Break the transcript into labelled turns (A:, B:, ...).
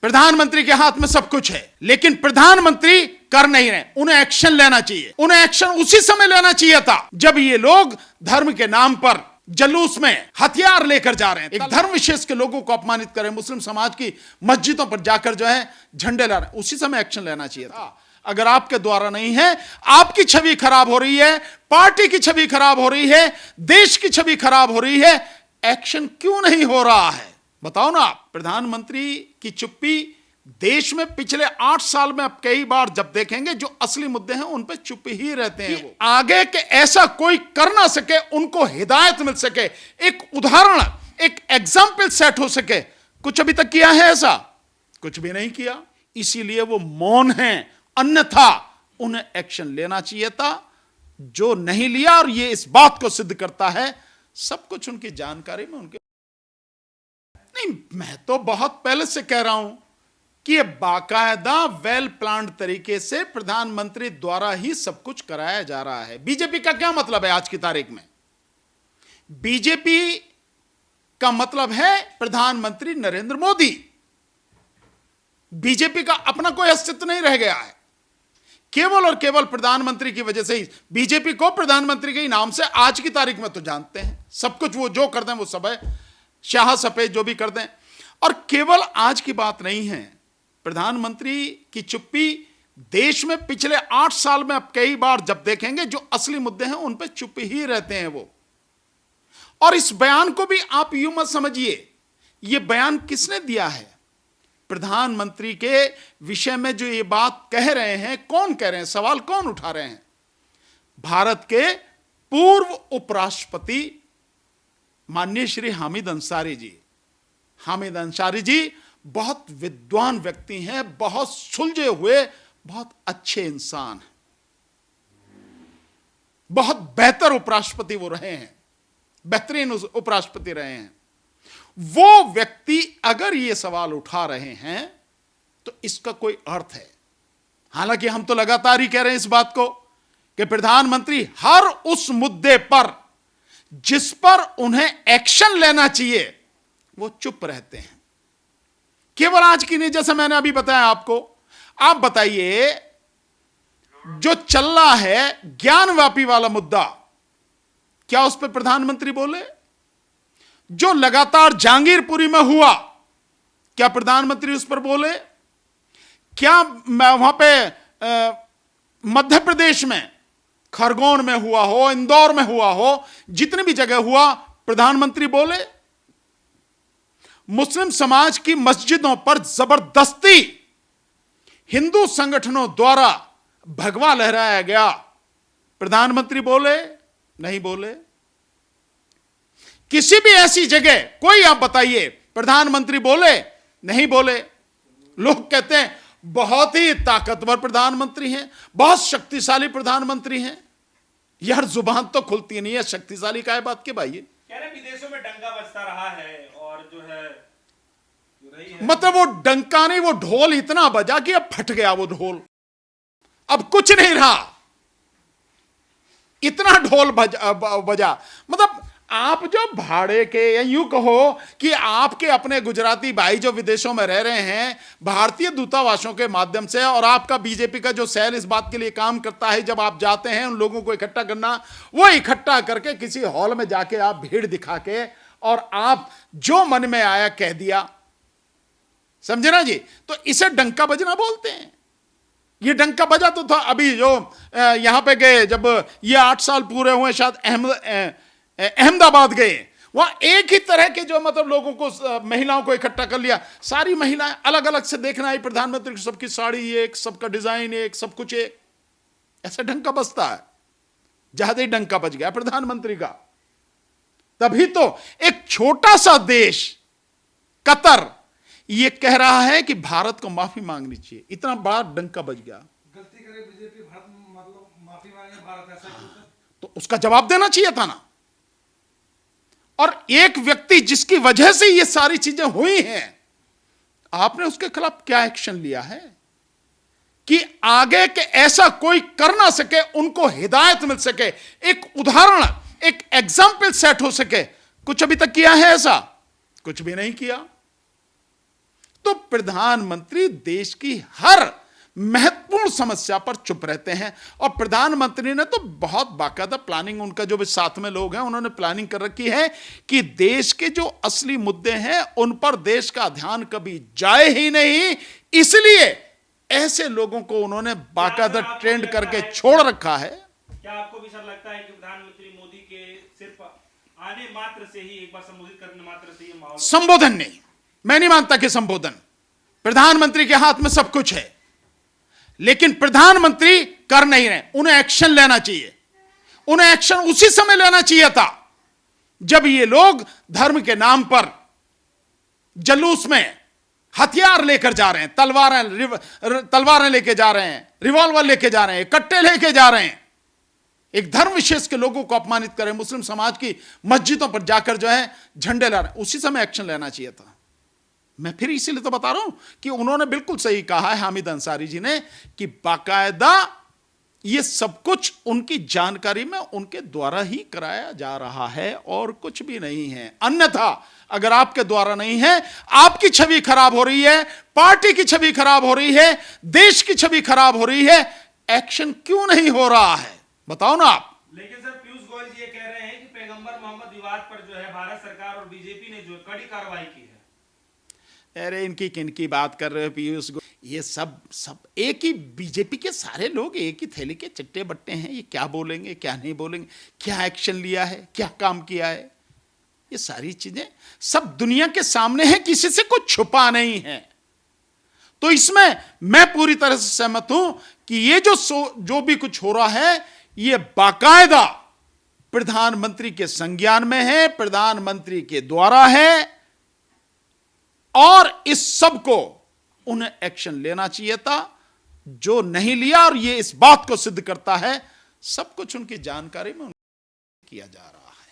A: प्रधानमंत्री के हाथ में सब कुछ है, लेकिन प्रधानमंत्री कर नहीं रहे। उन्हें एक्शन लेना चाहिए। उन्हें एक्शन उसी समय लेना चाहिए था जब ये लोग धर्म के नाम पर जुलूस में हथियार लेकर जा रहे हैं, एक धर्म विशेष के लोगों को अपमानित कर रहे हैं, मुस्लिम समाज की मस्जिदों पर जाकर जो है झंडे ला रहे हैं। उसी समय एक्शन लेना चाहिए था। अगर आपके द्वारा नहीं है, आपकी छवि खराब हो रही है, पार्टी की छवि खराब हो रही है, देश की छवि खराब हो रही है, एक्शन क्यों नहीं हो रहा है बताओ ना। प्रधानमंत्री की चुप्पी देश में पिछले 8 साल में आप कई बार जब देखेंगे जो असली मुद्दे हैं उन पे चुप ही रहते हैं। वो आगे के ऐसा कोई कर ना सके, उनको हिदायत मिल सके, एक उदाहरण, एक एग्जाम्पल सेट हो सके, कुछ अभी तक किया है ऐसा? कुछ भी नहीं किया। इसीलिए वो मौन हैं, अन्यथा उन्हें एक्शन लेना चाहिए था, जो नहीं लिया। और ये इस बात को सिद्ध करता है सब कुछ उनकी जानकारी में उनके नहीं। मैं तो बहुत पहले से कह रहा हूं कि ये बाकायदा वेल प्लान्ड तरीके से प्रधानमंत्री द्वारा ही सब कुछ कराया जा रहा है। बीजेपी का क्या मतलब है आज की तारीख में? बीजेपी का मतलब है प्रधानमंत्री नरेंद्र मोदी। बीजेपी का अपना कोई अस्तित्व नहीं रह गया है। केवल और केवल प्रधानमंत्री की वजह से ही बीजेपी को प्रधानमंत्री के नाम से आज की तारीख में तो जानते हैं। सब कुछ वो जो कर दें वो सब है, शाह सफेद जो भी कर दें। और केवल आज की बात नहीं है, प्रधानमंत्री की चुप्पी देश में पिछले 8 साल में आप कई बार जब देखेंगे जो असली मुद्दे हैं उन पे चुप ही रहते हैं वो। और इस बयान को भी आप यूं मत समझिए, ये बयान किसने दिया है? प्रधानमंत्री के विषय में जो ये बात कह रहे हैं, कौन कह रहे हैं? सवाल कौन उठा रहे हैं? भारत के पूर्व उपराष्ट्रपति माननीय श्री हामिद अंसारी जी। हामिद अंसारी जी बहुत विद्वान व्यक्ति हैं, बहुत सुलझे हुए, बहुत अच्छे इंसान हैं, बहुत बेहतर उपराष्ट्रपति वो रहे हैं, बेहतरीन उपराष्ट्रपति रहे हैं। वो व्यक्ति अगर ये सवाल उठा रहे हैं तो इसका कोई अर्थ है। हालांकि हम तो लगातार ही कह रहे हैं इस बात को कि प्रधानमंत्री हर उस मुद्दे पर जिस पर उन्हें एक्शन लेना चाहिए वो चुप रहते हैं। केवल आज की नहीं, जैसे मैंने अभी बताया आपको। आप बताइए, जो चल रहा है ज्ञानवापी वाला मुद्दा, क्या उस पर प्रधानमंत्री बोले? जो लगातार जहांगीरपुरी में हुआ, क्या प्रधानमंत्री उस पर बोले? क्या वहां पे मध्य प्रदेश में खरगोन में हुआ हो, इंदौर में हुआ हो, जितनी भी जगह हुआ, प्रधानमंत्री बोले? मुस्लिम समाज की मस्जिदों पर जबरदस्ती हिंदू संगठनों द्वारा भगवा लहराया गया, प्रधानमंत्री बोले? नहीं बोले। किसी भी ऐसी जगह कोई आप बताइए, प्रधानमंत्री बोले? नहीं बोले। लोग कहते हैं बहुत ही ताकतवर प्रधानमंत्री हैं, बहुत शक्तिशाली प्रधानमंत्री हैं। यार जुबान तो खुलती नहीं है, शक्तिशाली का है बात के भाई।
B: कह रहे विदेशों में डंका बजता रहा है और जो है
A: मतलब वो डंका नहीं, वो ढोल इतना बजा कि अब फट गया वो ढोल, अब कुछ नहीं रहा, इतना ढोल बजा। मतलब आप जो भाड़े के, या यूं कहो कि आपके अपने गुजराती भाई जो विदेशों में रह रहे हैं भारतीय दूतावासों के माध्यम से, और आपका बीजेपी का जो सेल इस बात के लिए काम करता है, जब आप जाते हैं उन लोगों को इकट्ठा करना, वो इकट्ठा करके किसी हॉल में जाके आप भीड़ दिखा के और आप जो मन में आया कह दिया, समझे ना जी? तो इसे डंका बजना बोलते हैं। ये डंका बजा तो था अभी जो यहां पे गए, जब ये 8 साल पूरे हुए, शायद अहमदाबाद गए, वहां एक ही तरह के जो मतलब लोगों को, महिलाओं को इकट्ठा कर लिया। सारी महिलाएं अलग अलग से देखना आई प्रधानमंत्री को, सबकी साड़ी एक, सबका डिजाइन एक, सब कुछ एक। ऐसा डंका बजता है, ज्यादा ही डंका बज गया प्रधानमंत्री का। तभी तो एक छोटा सा देश कतर ये कह रहा है कि भारत को माफी मांगनी चाहिए, इतना बड़ा डंका बज गया।
C: गलती करे बीजेपी, भारत मतलब माफी मांगे भारत, ऐसा
A: तो उसका जवाब देना चाहिए था ना। और एक व्यक्ति जिसकी वजह से ये सारी चीजें हुई हैं, आपने उसके खिलाफ क्या एक्शन लिया है कि आगे के ऐसा कोई कर ना सके, उनको हिदायत मिल सके, एक उदाहरण, एक एग्जाम्पल सेट हो सके? कुछ अभी तक किया है ऐसा? कुछ भी नहीं किया। तो प्रधानमंत्री देश की हर महत्वपूर्ण समस्या पर चुप रहते हैं। और प्रधानमंत्री ने तो बहुत बाकायदा प्लानिंग, उनका जो भी साथ में लोग हैं उन्होंने प्लानिंग कर रखी है कि देश के जो असली मुद्दे हैं उन पर देश का ध्यान कभी जाए ही नहीं, इसलिए ऐसे लोगों को उन्होंने बाकायदा ट्रेंड करके छोड़ रखा है।
B: क्या आपको भी सर लगता है कि प्रधानमंत्री मोदी के सिर्फ आने मात्र से ही, एक बार संबोधित करने मात्र से ये माहौल?
A: संबोधन नहीं, मैं नहीं मानता कि संबोधन, प्रधानमंत्री के हाथ में सब कुछ है, लेकिन प्रधानमंत्री कर नहीं रहे, उन्हें एक्शन लेना चाहिए। उन्हें एक्शन उसी समय लेना चाहिए था जब ये लोग धर्म के नाम पर जुलूस में हथियार लेकर जा रहे हैं, तलवारें लेके जा रहे हैं, रिवॉल्वर लेके जा रहे हैं, कट्टे लेके जा रहे हैं, एक धर्म विशेष के लोगों को अपमानित करें, मुस्लिम समाज की मस्जिदों पर जाकर जो है झंडे ला रहे हैं, उसी समय एक्शन लेना चाहिए था। मैं फिर इसीलिए तो बता रहा हूं कि उन्होंने बिल्कुल सही कहा है हामिद अंसारी जी ने कि बाकायदा ये सब कुछ उनकी जानकारी में उनके द्वारा ही कराया जा रहा है और कुछ भी नहीं है। अन्यथा अगर आपके द्वारा नहीं है, आपकी छवि खराब हो रही है, पार्टी की छवि खराब हो रही है, देश की छवि खराब हो रही है, एक्शन क्यों नहीं हो रहा है बताओ ना आप।
B: लेकिन सर पीयूष गोयल जी ये कह रहे हैं कि पैगंबर मोहम्मद विवाद पर जो है भारत सरकार और बीजेपी ने जो कड़ी कार्रवाई की है।
A: अरे इनकी किनकी बात कर रहे हो पीयूष गोयल, ये सब एक ही बीजेपी के सारे लोग एक ही थैली के चट्टे बट्टे हैं। ये क्या बोलेंगे क्या नहीं बोलेंगे, क्या एक्शन लिया है, क्या काम किया है, ये सारी चीजें सब दुनिया के सामने है, किसी से कुछ छुपा नहीं है। तो इसमें मैं पूरी तरह से सहमत हूं कि ये जो भी कुछ हो रहा है ये बाकायदा प्रधानमंत्री के संज्ञान में है, प्रधानमंत्री के द्वारा है, और इस सब को उन्हें एक्शन लेना चाहिए था जो नहीं लिया। और ये इस बात को सिद्ध करता है सब कुछ उनकी जानकारी में किया जा रहा है।